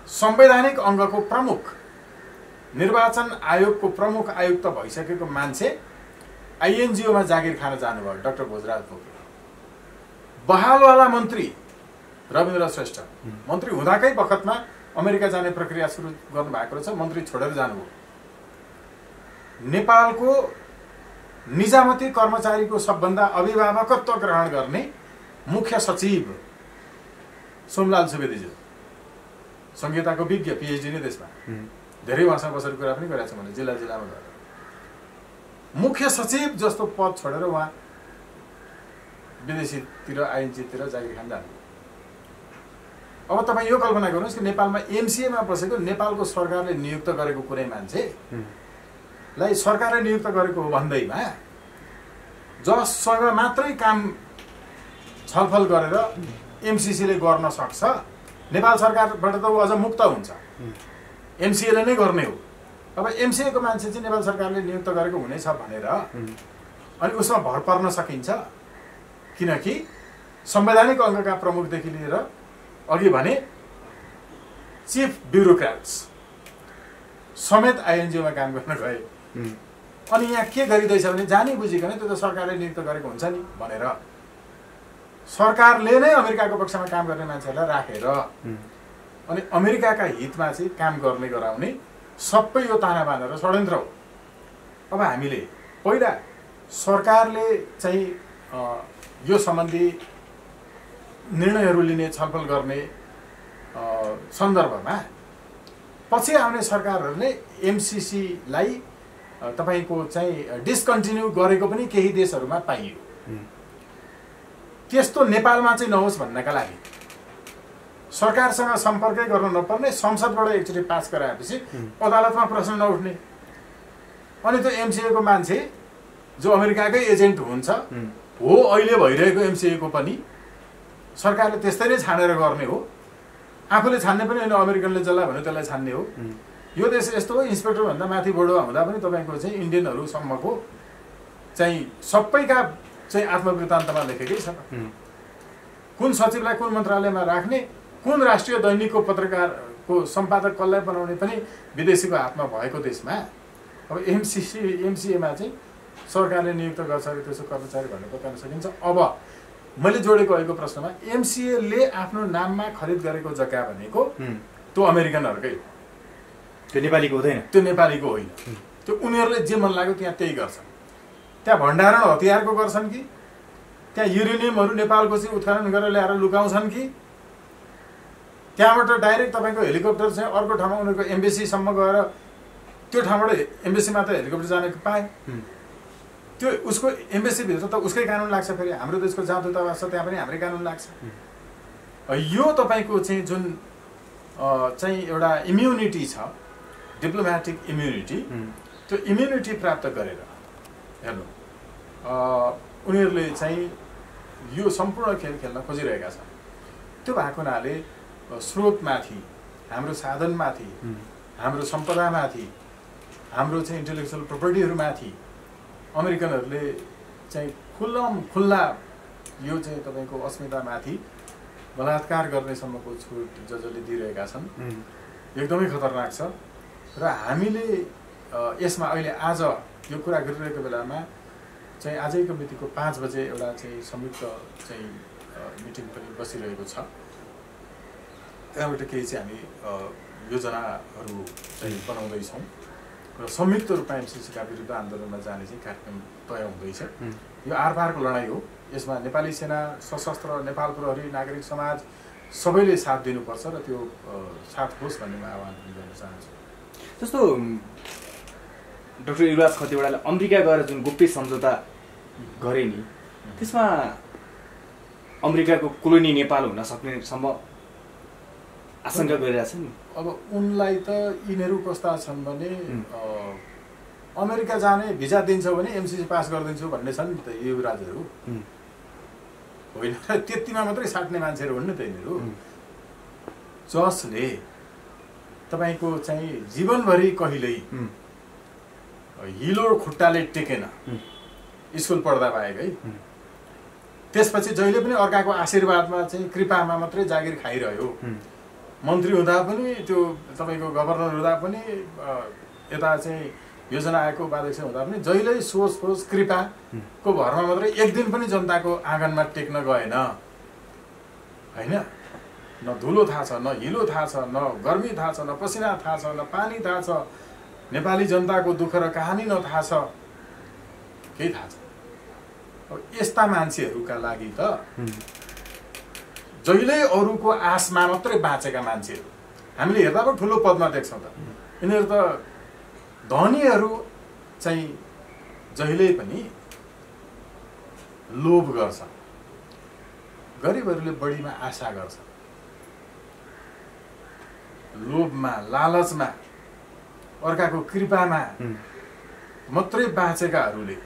संवैधानिक अङ्गको प्रमुख, निर्वाचन आयोगको प्रमुख आयुक्त भइसकेको मान्छे आइएनजिओमा जागिर खान जानुभयो, डाक्टर भोजराज पोखरेल। बहालवाला मन्त्री रविन्द्र श्रेष्ठ मन्त्री हुँदाकै बखतमा अमेरिका जाने प्रक्रिया सुरु गर्नुभएको रहेछ, मन्त्री छोडेर जानुभयो। नेपालको निजामती कर्मचारीको सबभन्दा अभिभावकत्व ग्रहण गर्ने मुख्य सचिव सोमलाल सुवेदीज्यू, संहिताको विज्ञ, पिएचडी नै त्यसमा, धेरै उहाँसँग बसेर कुरा पनि गरेको छ मैले, जिल्ला जिल्लामा गएर। मुख्य सचिव जस्तो पद छोडेर उहाँ विदेशीतिर, आइएनजीतिर जागिर खान जानुभयो। अब तपाईँ यो कल्पना गर्नुहोस् कि नेपालमा एमसिएमा बसेको नेपालको सरकारले नियुक्त गरेको कुनै मान्छेलाई सरकारले नियुक्त गरेको हो भन्दैमा जससँग मात्रै काम छलफल गरेर एमसिसीले गर्न सक्छ, नेपाल सरकारबाट त ऊ अझ मुक्त हुन्छ, एमसिएले नै गर्ने हो। अब एमसिएको मान्छे चाहिँ नेपाल सरकारले नियुक्त गरेको हुनेछ भनेर अनि उसमा भर पर्न सकिन्छ, किनकि संवैधानिक अङ्गका प्रमुखदेखि लिएर अघि भने चिफ ब्युरोक्राट्स समेत आइएनजिओमा काम गर्न गए। अनि यहाँ के गरिँदैछ भने जानी बुझिकन त्यो त सरकारले नियुक्त गरेको हुन्छ नि भनेर सरकारले नै अमेरिकाको पक्षमा काम गर्ने मान्छेहरूलाई राखेर अनि अमेरिकाका हितमा चाहिँ काम गर्ने गराउने सबै यो ताना बाँधेर षड्यन्त्र हो। अब हामीले पहिला सरकारले चाहिँ यो सम्बन्धी निर्णयहरू लिने, छलफल गर्ने सन्दर्भमा पछि आउने सरकारहरूले एमसिसीलाई तपाईँको चाहिँ डिस्कन्टिन्यू गरेको पनि केही देशहरूमा पाइयो। त्यस्तो नेपालमा चाहिँ नहोस् भन्नका लागि सरकारसँग सम्पर्कै गर्न नपर्ने, संसदबाट एकचोटि पास गराएपछि अदालतमा प्रश्न नउठ्ने, अनि त्यो एमसिएको मान्छे जो अमेरिकाकै एजेन्ट हुन्छ हो, अहिले भइरहेको एमसिएको पनि सरकारले त्यस्तै नै छानेर गर्ने हो। आफूले छान्ने पनि होइन, अमेरिकनले जसलाई भन्यो त्यसलाई छान्ने हो। यो देश यस्तो हो, इन्सपेक्टरभन्दा माथि बढुवा हुँदा पनि तपाईँको चाहिँ इन्डियनहरूसम्मको चाहिँ सबैका चाहिँ आत्मवृत्तान्तमा लेखेकै छ। कुन सचिवलाई कुन मन्त्रालयमा राख्ने, कुन राष्ट्रिय दैनिकको पत्रकारको सम्पादक कसलाई बनाउने पनि विदेशीको हातमा भएको देशमा अब एमसिएमा चाहिँ सरकारले नियुक्त गर्छ त्यसो कर्मचारी भन्ने बताउन सकिन्छ। अब मैले जोडेको अहिलेको प्रश्नमा एमसिएले आफ्नो नाममा खरिद गरेको जग्गा भनेको त्यो अमेरिकनहरूकै हो,
त्यो नेपालीको हुँदैन,
त्यो नेपालीको होइन। त्यो उनीहरूले जे मन लाग्यो त्यहाँ त्यही गर्छन्। त्यहाँ भण्डारण हतियारको गर्छन् कि त्यहाँ युरेनियमहरू नेपालको चाहिँ उत्खनन गरेर ल्याएर लुकाउँछन् कि त्यहाँबाट डाइरेक्ट तपाईँको हेलिकप्टर चाहिँ अर्को ठाउँमा उनीहरूको एम्बेसीसम्म गएर त्यो ठाउँबाट एम्बेसीमा त हेलिकप्टर जानेको पाए, त्यो उसको एम्बेसीभित्र त उसकै कानुन लाग्छ। फेरि हाम्रो देशको जहाँ दूतावास छ त्यहाँ पनि हाम्रै कानुन लाग्छ। यो तपाईँको चाहिँ जुन चाहिँ एउटा इम्युनिटी छ, डिप्लोमेटिक इम्युनिटी, त्यो इम्युनिटी प्राप्त गरेर हेर्नु उनीहरूले चाहिँ यो सम्पूर्ण खेल खेल्न खोजिरहेका छन्। त्यो भएको हुनाले स्रोतमाथि, हाम्रो साधनमाथि, हाम्रो सम्पदामाथि, हाम्रो चाहिँ इन्टेलेक्चुअल प्रोपर्टीहरूमाथि अमेरिकनहरूले चाहिँ खुल्ला यो चाहिँ तपाईँको अस्मितामाथि बलात्कार गर्नेसम्मको छुट जसले दिइरहेका छन्, एकदमै खतरनाक छ। र हामीले यसमा अहिले आज यो कुरा गरिरहेको बेलामा चाहिँ आजैको मितिको 5 बजे एउटा चाहिँ संयुक्त चाहिँ मिटिङ पनि बसिरहेको छ। त्यहाँबाट केही चाहिँ हामी योजनाहरू चाहिँ बनाउँदैछौँ र संयुक्त रूपमा एमसिसीका विरुद्ध आन्दोलनमा जाने चाहिँ कार्यक्रम तय हुँदैछ। यो आरपारको लडाइँ हो, यसमा नेपाली सेना, सशस्त्र, नेपाल प्रहरी, नागरिक समाज सबैले साथ दिनुपर्छ र त्यो साथ होस् भन्ने म आह्वान गर्न चाहन्छु।
जस्तो डाक्टर युवराज खतिवडाले अमेरिका गएर जुन गोप्य सम्झौता गरे नि, त्यसमा अमेरिकाको कोलोनी नेपाल हुन सक्नेसम्म आशंका गरिरहेछन् नि।
अब उनलाई त यिनीहरू कस्ता छन् भने अमेरिका जाने भिजा दिन्छ भने एमसीसी पास गरिदिन्छु भन्ने छन् नि त युवराजहरू होइन, त्यतिमा मात्रै साट्ने मान्छेहरू हुन् नि त यिनीहरू। जसले तपाईँको चाहिँ जीवनभरि कहिल्यै हिलो खुट्टाले टेकेन स्कुल पढ्दा बाहेक है, त्यसपछि जहिले पनि अर्काको आशीर्वादमा चाहिँ कृपामा मात्रै जागिर खाइरह्यो। मन्त्री हुँदा पनि त्यो तपाईँको गभर्नर हुँदा पनि यता चाहिँ योजना आयोगको उपाध्यक्ष हुँदा पनि जहिल्यै सोच फोच कृपाको भरमा मात्रै एक दिन पनि जनताको आँगनमा टेक्न गएन होइन। न धुलो थाहा छ, न हिलो थाहा छ, न गर्मी थाहा छ, न पसिना थाहा छ, न पानी थाहा छ, नेपाली जनताको दुःख र कहानी न थाहा छ, केही थाहा छ। अब यस्ता मान्छेहरूका लागि त जहिल्यै अरूको आशमा मात्रै बाँचेका मान्छेहरू हामीले हेर्दा पो ठुलो पदमा देख्छौँ त। यिनीहरू त धनीहरू चाहिँ जहिल्यै पनि लोभ गर्छ, गरिबहरूले बढीमा आशा गर्छ। लोभमा लालचमा अर्काको कृपामा मात्रै बाँचेकाहरूले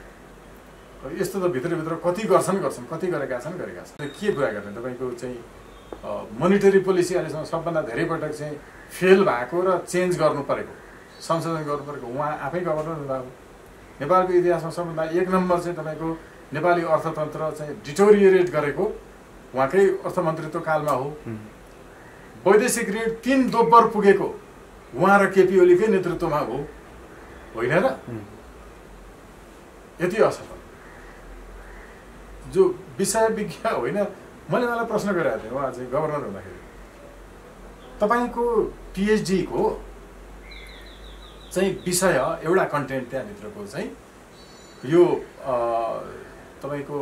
यस्तो त भित्रभित्र कति गर्छन्, कति गरेका छन्। के कुरा गर्ने तपाईँको चाहिँ मोनिटरी पोलिसी अहिलेसम्म सबभन्दा धेरै पटक चाहिँ फेल भएको र चेन्ज गर्नु परेको, संशोधन गर्नु परेको उहाँ आफै गभर्नर हुनुभएको। नेपालको इतिहासमा सबभन्दा एक नम्बर चाहिँ तपाईँको नेपाली अर्थतन्त्र चाहिँ डिटोरिएट गरेको उहाँकै अर्थमन्त्रीत्व कालमा हो। वैदेशिक ऋण 3 दोब्बर पुगेको उहाँ र केपी ओलीकै नेतृत्वमा हो, होइन र? यति असफल जो विषय विज्ञ होइन। मैले उहाँलाई प्रश्न गरेको थिएँ, उहाँ चाहिँ गभर्नर हुँदाखेरि तपाईँको पिएचडी को चाहिँ विषय एउटा कन्टेन्ट त्यहाँभित्रको चाहिँ यो तपाईँको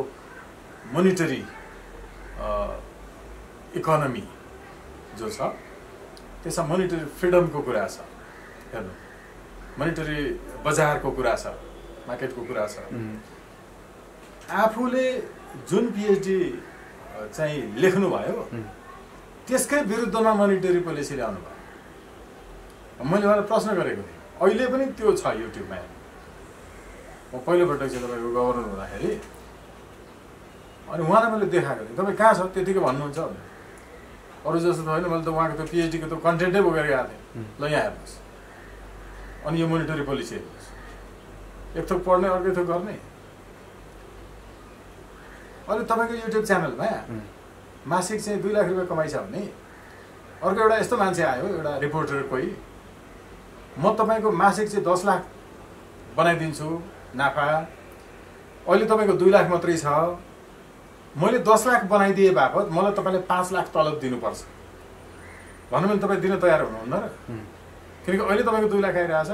मोनिटरी इकोनोमी जो छ त्यसमा मोनिटरी फ्रिडमको कुरा छ, हेर्नु मोनिटरी बजारको कुरा छ, मार्केटको कुरा छ। आफूले जुन पिएचडी चाहिँ लेख्नुभयो त्यसकै विरुद्धमा मोनिटरी पोलिसी ल्याउनु भयो। मैले उहाँलाई प्रश्न गरेको थिएँ, अहिले पनि त्यो छ युट्युबमा। म पहिलोपटक चाहिँ तपाईँको गभर्नर हुँदाखेरि अनि उहाँलाई मैले देखाएको थिएँ, तपाईँ कहाँ छ त्यतिकै भन्नुहुन्छ भने अरू जस्तो त होइन, मैले त उहाँको त्यो पिएचडीको त कन्टेन्टै बोकेर गएको थिएँ। ल यहाँ हेर्नुहोस्, अनि यो मोनिटरी पोलिसी हेर्नुहोस्, एक थोक पढ्ने अर्कै थोक गर्ने। अहिले तपाईँको युट्युब च्यानलमा मासिक चाहिँ 2 लाख रुपियाँ कमाइ छ भने अर्को एउटा यस्तो मान्छे आयो, एउटा रिपोर्टर कोही, म तपाईँको मासिक चाहिँ 10 लाख बनाइदिन्छु नाफा, अहिले तपाईँको 2 लाख मात्रै छ, मैले 10 लाख बनाइदिए बापत मलाई तपाईँले 5 लाख तलब दिनुपर्छ भन्नु भने तपाईँ दिन तयार हुनुहुन्न र? किनकि अहिले तपाईँको 2 लाख आइरहेछ,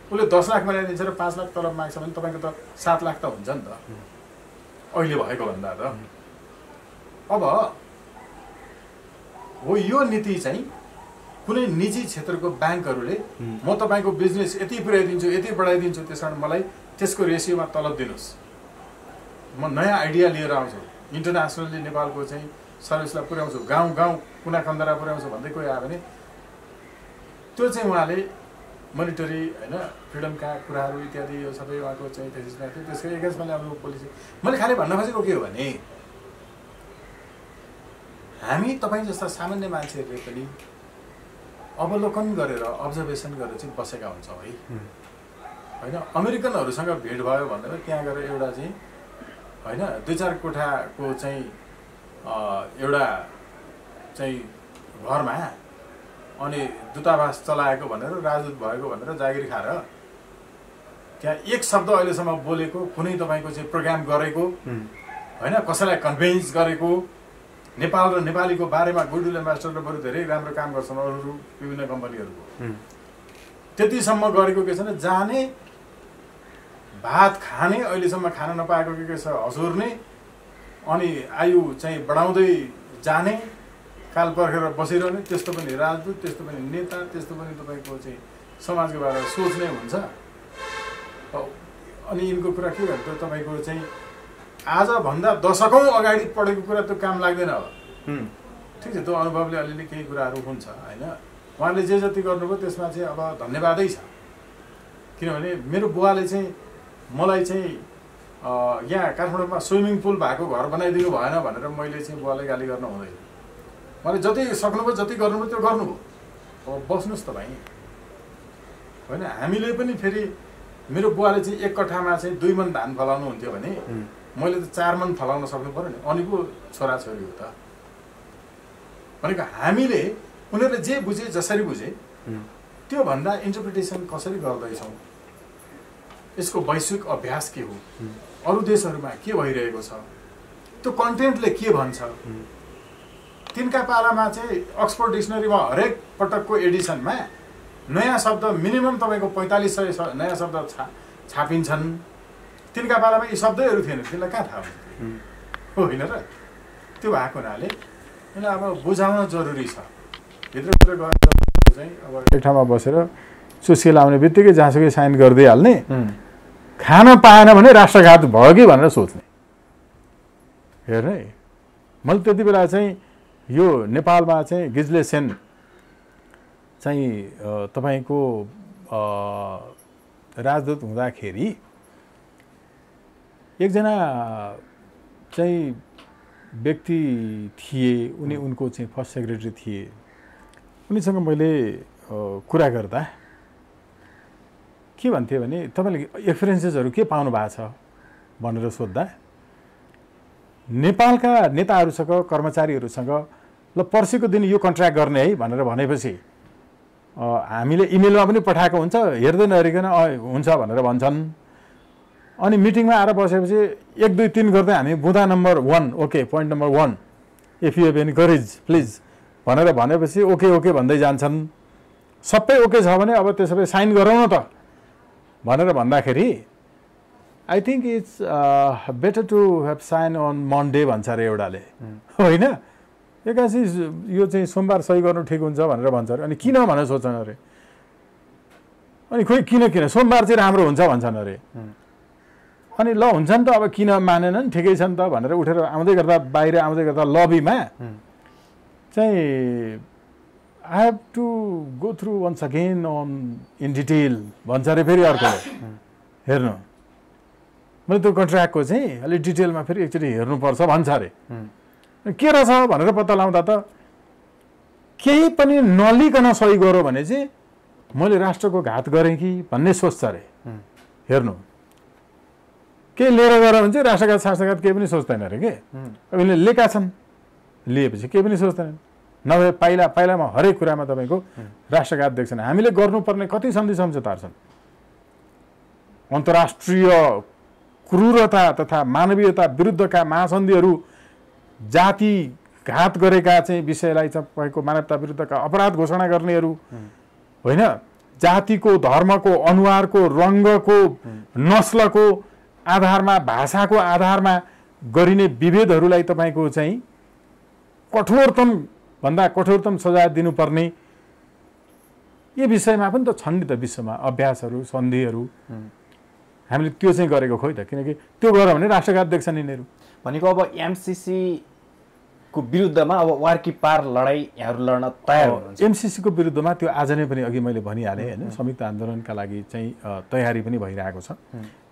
उसले 10 लाख बनाइदिन्छ र 5 लाख तलब माग्छ भने तपाईँको त 7 लाख त हुन्छ नि त अहिले भएको भन्दा त। अब हो यो नीति चाहिँ कुनै निजी क्षेत्रको ब्याङ्कहरूले म तपाईँको बिजनेस यति पुर्याइदिन्छु, यति बढाइदिन्छु, त्यस कारण मलाई त्यसको रेसियोमा तलब दिनुहोस्, म नयाँ आइडिया लिएर आउँछु, इन्टरनेसनली नेपालको चाहिँ सर्भिसलाई पुर्याउँछु, गाउँ गाउँ कुना कन्दरा पुर्याउँछु भन्दै कोही आयो भने त्यो चाहिँ उहाँले मोनिटरी होइन फ्रिडमका कुराहरू इत्यादि यो सबै उहाँको चाहिँ थेसिसमा थियो, त्यसको एगेन्स्टमा ल्याउनु पोलिसी। मैले खालि भन्न खोजेको के हो भने हामी तपाईँ जस्ता सामान्य मान्छेहरूले पनि अवलोकन गरेर अब्जर्भेसन गरेर चाहिँ बसेका हुन्छौँ है होइन। अमेरिकनहरूसँग भेट भयो भनेर त्यहाँ गएर एउटा चाहिँ होइन 2-4 कोठाको चाहिँ एउटा चाहिँ घरमा अनि दूतावास चलाएको भनेर, राजदूत भएको भनेर जागिर खाएर त्यहाँ एक शब्द अहिलेसम्म बोलेको कुनै तपाईँको चाहिँ प्रोग्राम गरेको होइन, कसैलाई कन्भिन्स गरेको, नेपाल र नेपालीको बारेमा गुडविल एम्बेसडर बरु धेरै राम्रो काम गर्छन् अरू विभिन्न कम्पनीहरूको, त्यतिसम्म गरेको के छैन। जाने भात खाने अहिलेसम्म खान नपाएको के छ, हसुर्ने, अनि आयु चाहिँ बढाउँदै जाने, काल पर्खेर बसिरहने, त्यस्तो पनि राजदूत, त्यस्तो पनि नेता, त्यस्तो पनि तपाईँको चाहिँ समाजको बारेमा सोच्ने हुन्छ। अनि यिनको कुरा के भन्छ तपाईँको चाहिँ आजभन्दा दशकौँ अगाडि पढेको कुरा त्यो काम लाग्दैन अब ठिक छ, त्यो अनुभवले अलिअलि केही कुराहरू हुन्छ होइन। उहाँले जे जति गर्नुभयो त्यसमा चाहिँ अब धन्यवादै छ, किनभने मेरो बुवाले चाहिँ मलाई चाहिँ यहाँ काठमाडौँमा स्विमिङ पुल भएको घर बनाइदिनु भएन भनेर मैले चाहिँ बुवालाई गाली गर्न हुँदैन। उहाँले जति सक्नुभयो जति गर्नुभयो त्यो गर्नुभयो, अब बस्नुहोस् त भाइ होइन। हामीले पनि फेरि मेरो बुवाले चाहिँ 1 कट्ठामा चाहिँ 2 मन धान फलाउनु हुन्थ्यो भने मैले त 4 मन फलाउन सक्नु पऱ्यो नि, अनि पो छोराछोरी हो त भनेको। हामीले उनीहरूले जे बुझे जसरी बुझे त्योभन्दा इन्टरप्रिटेसन कसरी गर्दैछौँ, यसको वैश्विक अभ्यास के हो, अरू देशहरूमा के भइरहेको छ, त्यो कन्टेन्टले के भन्छ। तिनका पालामा चाहिँ अक्सफोर्ड डिक्सनरीमा हरेक पटकको एडिसनमा नयाँ शब्द मिनिमम तपाईँको 4500 नयाँ शब्द छापिन्छन्। तिनका पालामा यी शब्दहरू थिएन, तिनलाई कहाँ थाहा हुन्छ होइन र? त्यो भएको हुनाले यसलाई अब बुझाउन जरुरी छ। भित्रभित्र गएर चाहिँ अब एक ठाउँमा बसेर चुस्की लाउने बित्तिकै जहाँसुकै साइन गरिदिइहाल्ने, खान पाएन भने राष्ट्रघात भयो कि भनेर सोच्ने। हेर्नु है, मैले त्यति बेला चाहिँ यो नेपालमा चाहिँ गिजले सेन चाहिँ तपाईँको राजदूत हुँदाखेरि एकजना चाहिँ व्यक्ति थिए, उनी उनको चाहिँ फर्स्ट सेक्रेटरी थिए। उनीसँग मैले कुरा गर्दा के भन्थे भने तपाईँले एक्सपिरियन्सेसहरू के पाउनु भएको छ भनेर सोद्धा नेपालका नेताहरूसँग कर्मचारीहरूसँग ल पर्सिको दिन यो कन्ट्र्याक्ट गर्ने है भनेर भनेपछि हामीले इमेलमा पनि पठाएको हुन्छ, हेर्दै नहेरिकन हुन्छ भनेर भन्छन्। अनि मिटिङमा आएर बसेपछि 1 2 3 गर्दै हामी बुँदा नम्बर 1 okay point number 1 if you have any courage please भनेर भनेपछि ओके ओके भन्दै जान्छन्। सबै ओके छ भने अब त्यसो भए साइन गरौँ न त भनेर भन्दाखेरि I think it's better to have sign on Monday भन्छ अरे एउटाले होइन। एकासी यो चाहिँ सोमबार सही गर्नु ठिक हुन्छ भनेर भन्छ अरे। अनि किन भनेर सोच्छन् अरे। अनि खोइ किन सोमबार चाहिँ राम्रो हुन्छ भन्छन् अरे। अनि ल हुन्छ नि त, अब किन मानेनन्, ठिकै छ नि त भनेर उठेर आउँदै गर्दा बाहिर आउँदै गर्दा लबीमा चाहिँ I have to go through once again on in detail भन्छ अरे फेरि अर्कोले। हेर्नु मैले त्यो कन्ट्र्याक्टको चाहिँ अलिक डिटेलमा फेरि एकचोटि हेर्नुपर्छ भन्छ अरे। के रहेछ भनेर पत्ता लगाउँदा त केही पनि नलिकन सही गऱ्यो भने चाहिँ मैले राष्ट्रको घात गरेँ कि भन्ने सोच्छ अरे। हेर्नु केही लिएर गएर भने चाहिँ राष्ट्रघात शास्त्रघात केही पनि सोच्दैन अरे के। अब यिनले लिएका छन्, लिएपछि केही पनि सोच्दैनन्। नभए पाइलामा हरेक कुरामा तपाईँको राष्ट्रघात देख्छन्। हामीले गर्नुपर्ने कति सन्धि सम्झौताहरू छन्, अन्तर्राष्ट्रिय क्रूरता तथा मानवीयता विरुद्धका महासन्धिहरू, जातिघात गरेका चाहिँ विषयलाई तपाईँको मानवता विरुद्धका अपराध घोषणा गर्नेहरू होइन, जातिको धर्मको अनुहारको रङ्गको नस्लको आधारमा भाषाको आधारमा गरिने विभेदहरूलाई तपाईँको चाहिँ कठोरतम भन्दा कठोरतम सजाय दिनुपर्ने यो विषयमा पनि त छन् नि त विश्वमा अभ्यासहरू सन्धिहरू। हामीले त्यो चाहिँ गरेको खोइ त, किनकि त्यो गर्यो भने राष्ट्रघात देख्छन् यिनीहरू।
भनेको अब एमसिसी को विरुद्धमा अब वार की पार लडाई यहाँहरू लड्न तयार हुनुहुन्छ।
एमसिसी को विरुद्धमा त्यो आज नै पनि अघि मैले भनिहालेँ होइन, संयुक्त आन्दोलनका लागि चाहिँ तयारी पनि भइरहेको छ,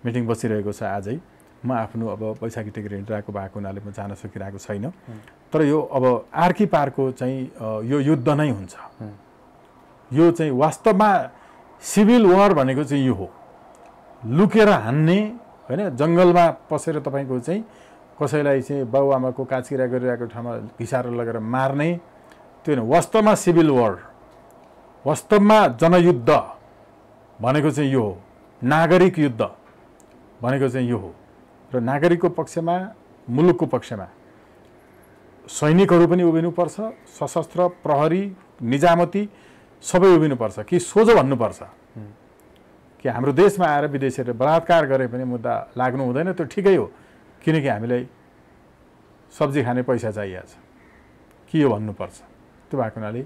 मिटिङ बसिरहेको छ आजै। म आफ्नो अब बैशाखी टेकेर हिँडिरहेको भएको हुनाले म जान सकिरहेको छैन। तर यो अब आर्की पारको चाहिँ यो युद्ध नै हुन्छ। यो चाहिँ वास्तवमा सिभिल वार भनेको चाहिँ यो हो, लुकेर हान्ने होइन, जङ्गलमा पसेर तपाईँको चाहिँ कसैलाई चाहिँ बाबुआमाको काचकिरा गरिरहेको ठाउँमा घिसारो लगेर मार्ने, त्यो होइन वास्तवमा सिभिल वार। वास्तवमा जनयुद्ध भनेको चाहिँ यो हो, नागरिक युद्ध भनेको चाहिँ यो हो। र नागरिकको पक्षमा मुलुकको पक्षमा सैनिकहरू पनि उभिनुपर्छ, सशस्त्र प्रहरी निजामती सबै उभिनुपर्छ कि सोझो भन्नुपर्छ कि हाम्रो देशमा आएर विदेशीहरूले बलात्कार गरे पनि मुद्दा लाग्नु हुँदैन, त्यो ठिकै हो किनकि हामीलाई सब्जी खाने पैसा चाहिएको छ कि यो भन्नुपर्छ। त्यो भएको हुनाले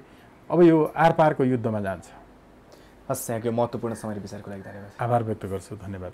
अब यो आरपारको युद्धमा जान्छ।
हस्, यहाँको महत्त्वपूर्ण समय विचारको लागि धन्यवाद।
आभार व्यक्त गर्छु, धन्यवाद।